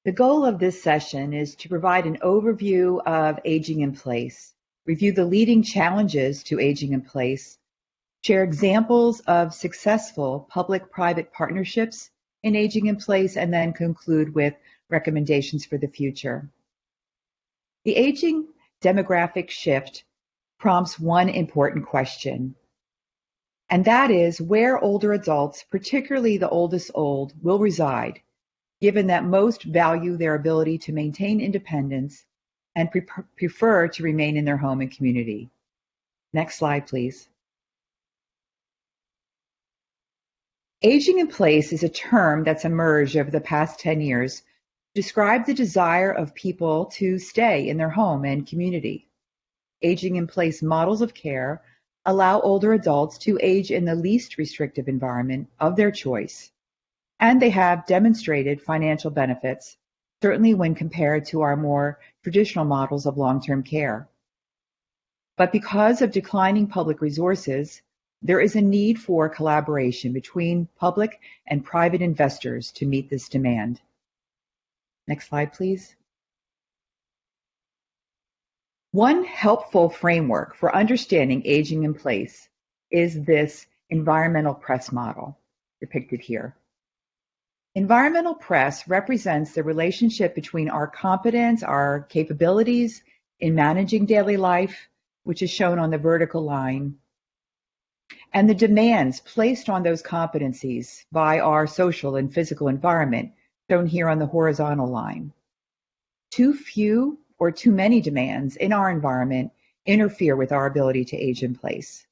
The goal of this session is to provide an overview of aging in place, review the leading challenges to aging in place, share examples of successful public-private partnerships in aging in place, and then conclude with recommendations for the future. The aging demographic shift prompts one important question, and that is where older adults, particularly the oldest old, will reside, given that most value their ability to maintain independence and prefer to remain in their home and community. Next slide, please. Aging in place is a term that's emerged over the past 10 years to describe the desire of people to stay in their home and community. Aging in place models of care allow older adults to age in the least restrictive environment of their choice, and they have demonstrated financial benefits, certainly when compared to our more traditional models of long-term care. But because of declining public resources, there is a need for collaboration between public and private investors to meet this demand. Next slide, please. One helpful framework for understanding aging in place is this environmental press model depicted here. Environmental press represents the relationship between our competence, our capabilities in managing daily life, which is shown on the vertical line, and the demands placed on those competencies by our social and physical environment, shown here on the horizontal line. Too few or too many demands in our environment interfere with our ability to age in place.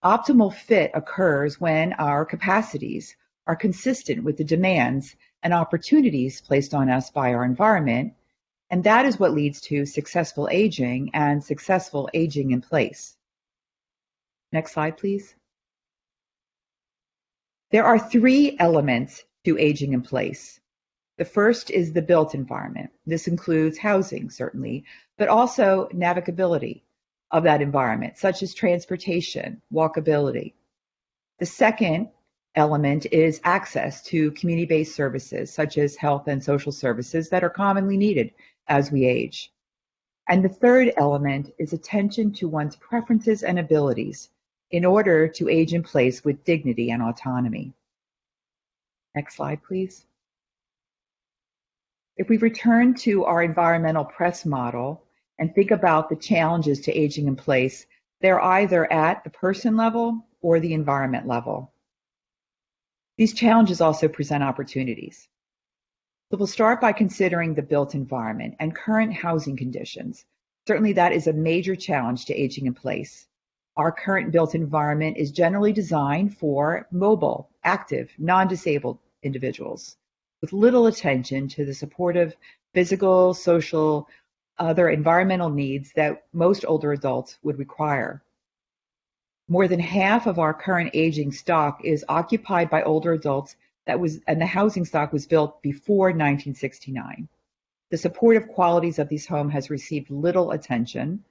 Optimal fit occurs when our capacities are consistent with the demands and opportunities placed on us by our environment, and that is what leads to successful aging and successful aging in place. Next slide, please. There are three elements to aging in place. The first is the built environment. This includes housing, certainly, but also navigability of that environment, such as transportation, walkability. The second element is access to community-based services, such as health and social services that are commonly needed as we age. And the third element is attention to one's preferences and abilities in order to age in place with dignity and autonomy. Next slide, please. If we return to our environmental press model and think about the challenges to aging in place, they're either at the person level or the environment level. These challenges also present opportunities. So we'll start by considering the built environment and current housing conditions. Certainly that is a major challenge to aging in place. Our current built environment is generally designed for mobile, active, non-disabled individuals, with little attention to the supportive physical, social, other environmental needs that most older adults would require. More than half of our current aging stock is occupied by older adults and the housing stock was built before 1969. The supportive qualities of these homes has received little attention.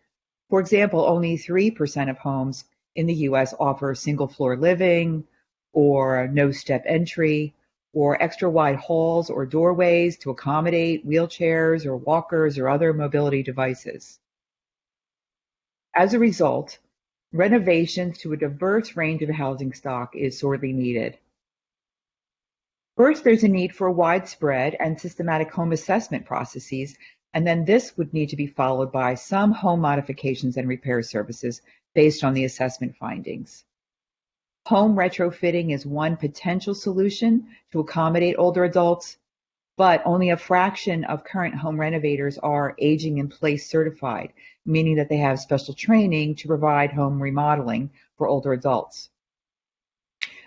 For example, only 3% of homes in the US offer single floor living or no step entry, or extra wide halls or doorways to accommodate wheelchairs or walkers or other mobility devices. As a result, renovations to a diverse range of housing stock is sorely needed. First, there's a need for widespread and systematic home assessment processes, and then this would need to be followed by some home modifications and repair services based on the assessment findings. Home retrofitting is one potential solution to accommodate older adults, but only a fraction of current home renovators are aging in place certified, meaning that they have special training to provide home remodeling for older adults.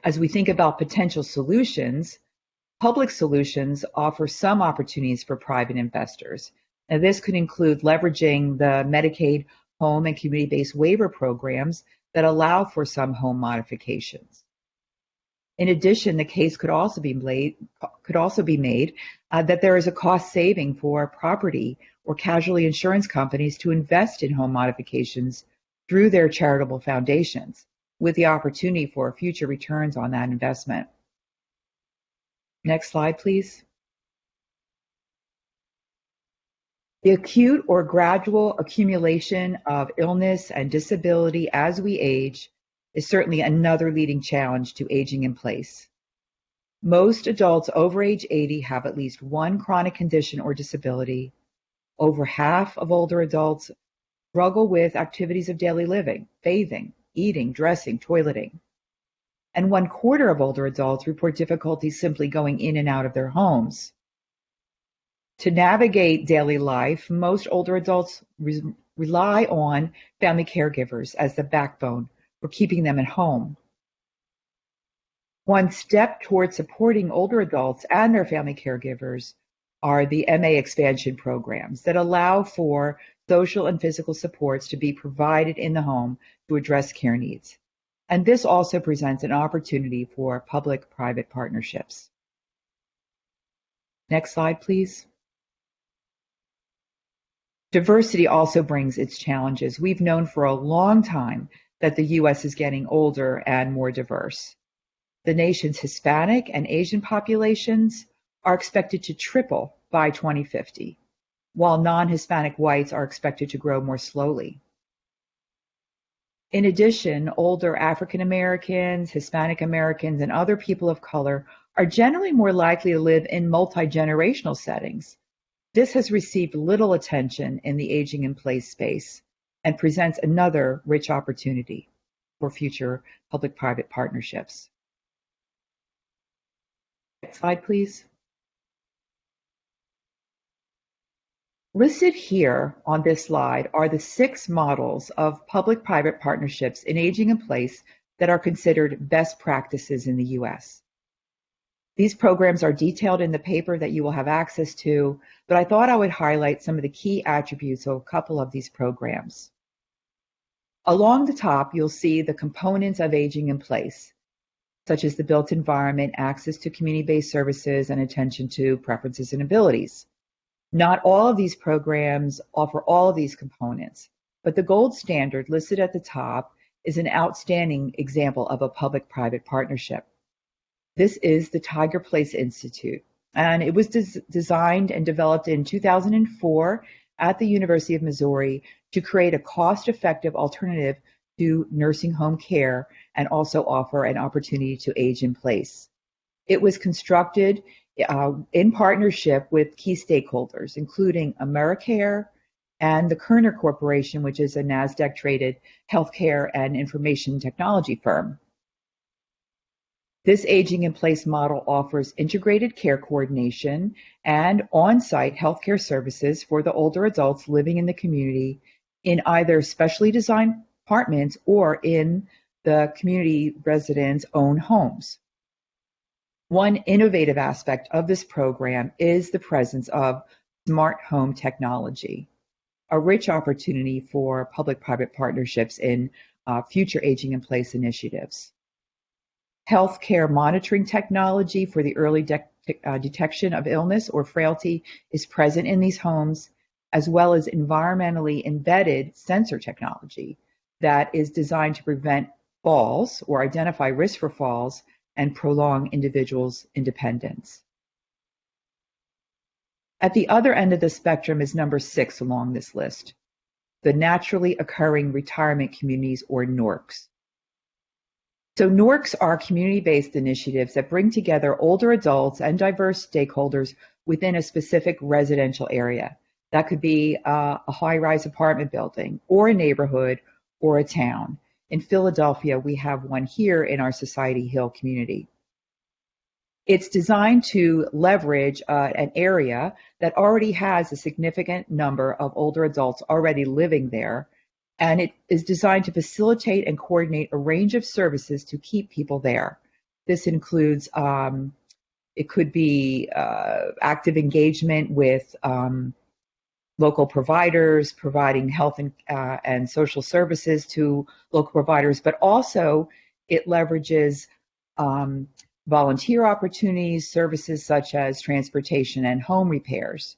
As we think about potential solutions, public solutions offer some opportunities for private investors. Now, this could include leveraging the Medicaid home and community-based waiver programs that allow for some home modifications. In addition, the case could also be made that there is a cost saving for property or casualty insurance companies to invest in home modifications through their charitable foundations, with the opportunity for future returns on that investment. Next slide, please. The acute or gradual accumulation of illness and disability as we age is certainly another leading challenge to aging in place. Most adults over age 80 have at least one chronic condition or disability. Over half of older adults struggle with activities of daily living, bathing, eating, dressing, toileting. And 1/4 of older adults report difficulties simply going in and out of their homes. To navigate daily life, most older adults rely on family caregivers as the backbone for keeping them at home. One step toward supporting older adults and their family caregivers are the MA expansion programs that allow for social and physical supports to be provided in the home to address care needs. And this also presents an opportunity for public-private partnerships. Next slide, please. Diversity also brings its challenges. We've known for a long time that the U.S. is getting older and more diverse. The nation's Hispanic and Asian populations are expected to triple by 2050, while non-Hispanic whites are expected to grow more slowly. In addition, older African Americans, Hispanic Americans, and other people of color are generally more likely to live in multi-generational settings. This has received little attention in the aging in place space and presents another rich opportunity for future public-private partnerships. Next slide, please. Listed here on this slide are the 6 models of public-private partnerships in aging in place that are considered best practices in the U.S. These programs are detailed in the paper that you will have access to, but I thought I would highlight some of the key attributes of a couple of these programs. Along the top, you'll see the components of aging in place, such as the built environment, access to community-based services, and attention to preferences and abilities. Not all of these programs offer all of these components, but the gold standard listed at the top is an outstanding example of a public-private partnership. This is the Tiger Place Institute, and it was designed and developed in 2004 at the University of Missouri to create a cost-effective alternative to nursing home care and also offer an opportunity to age in place. It was constructed in partnership with key stakeholders, including AmeriCare and the Kerner Corporation, which is a NASDAQ-traded healthcare and information technology firm. This aging in place model offers integrated care coordination and on-site healthcare services for the older adults living in the community in either specially designed apartments or in the community residents' own homes. One innovative aspect of this program is the presence of smart home technology, a rich opportunity for public-private partnerships in future aging in place initiatives. Healthcare monitoring technology for the early detection of illness or frailty is present in these homes, as well as environmentally embedded sensor technology that is designed to prevent falls or identify risk for falls and prolong individuals' independence. At the other end of the spectrum is number 6 along this list, the naturally occurring retirement communities, or NORCs. So NORCs are community-based initiatives that bring together older adults and diverse stakeholders within a specific residential area. That could be a high-rise apartment building, or a neighborhood, or a town. In Philadelphia, we have one here in our Society Hill community. It's designed to leverage an area that already has a significant number of older adults already living there, and it is designed to facilitate and coordinate a range of services to keep people there. This includes, it could be active engagement with local providers, providing health and social services to local providers, but also it leverages volunteer opportunities, services such as transportation and home repairs.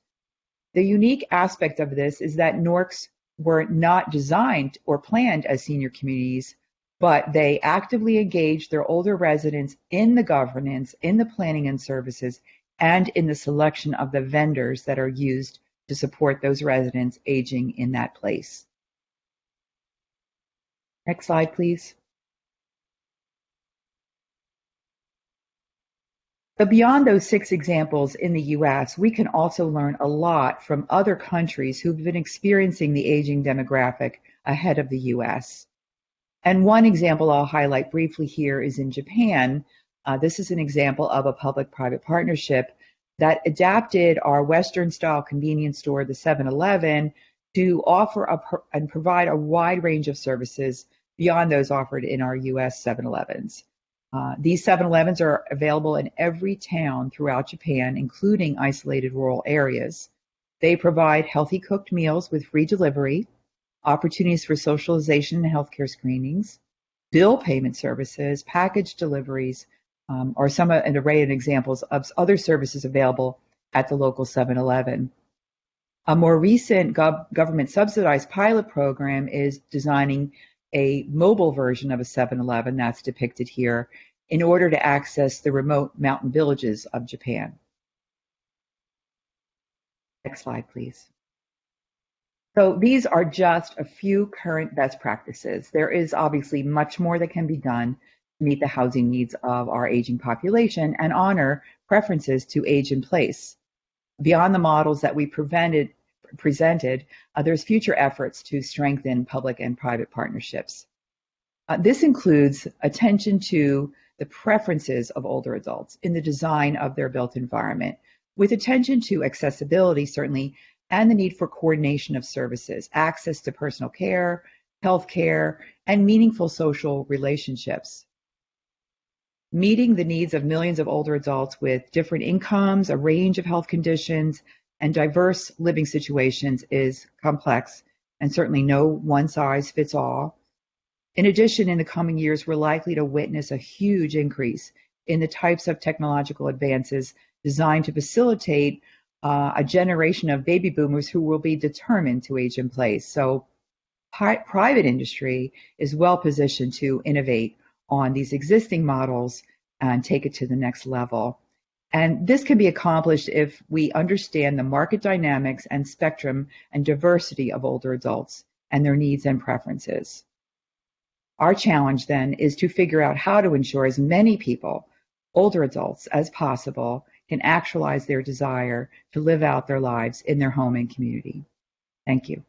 The unique aspect of this is that NORCs were not designed or planned as senior communities, but they actively engage their older residents in the governance, in the planning and services, and in the selection of the vendors that are used to support those residents aging in that place. Next slide, please. But beyond those 6 examples in the US, we can also learn a lot from other countries who've been experiencing the aging demographic ahead of the US. And one example I'll highlight briefly here is in Japan. This is an example of a public-private partnership that adapted our Western-style convenience store, the 7-Eleven, to offer and provide a wide range of services beyond those offered in our US 7-Elevens. These 7-Elevens are available in every town throughout Japan, including isolated rural areas. They provide healthy cooked meals with free delivery, opportunities for socialization and healthcare screenings, bill payment services, package deliveries, or an array of examples of other services available at the local 7-Eleven. A more recent government subsidized pilot program is designing a mobile version of a 7-Eleven that's depicted here in order to access the remote mountain villages of Japan. Next slide, please. So these are just a few current best practices. There is obviously much more that can be done to meet the housing needs of our aging population and honor preferences to age in place. Beyond the models that we presented, there's future efforts to strengthen public and private partnerships. This includes attention to the preferences of older adults in the design of their built environment, with attention to accessibility, certainly, and the need for coordination of services, access to personal care, health care, and meaningful social relationships. Meeting the needs of millions of older adults with different incomes, a range of health conditions, and diverse living situations is complex, and certainly no one size fits all. In addition, in the coming years, we're likely to witness a huge increase in the types of technological advances designed to facilitate a generation of baby boomers who will be determined to age in place. So private industry is well positioned to innovate on these existing models and take it to the next level. And this can be accomplished if we understand the market dynamics and spectrum and diversity of older adults and their needs and preferences. Our challenge then is to figure out how to ensure as many people, older adults, as possible can actualize their desire to live out their lives in their home and community. Thank you.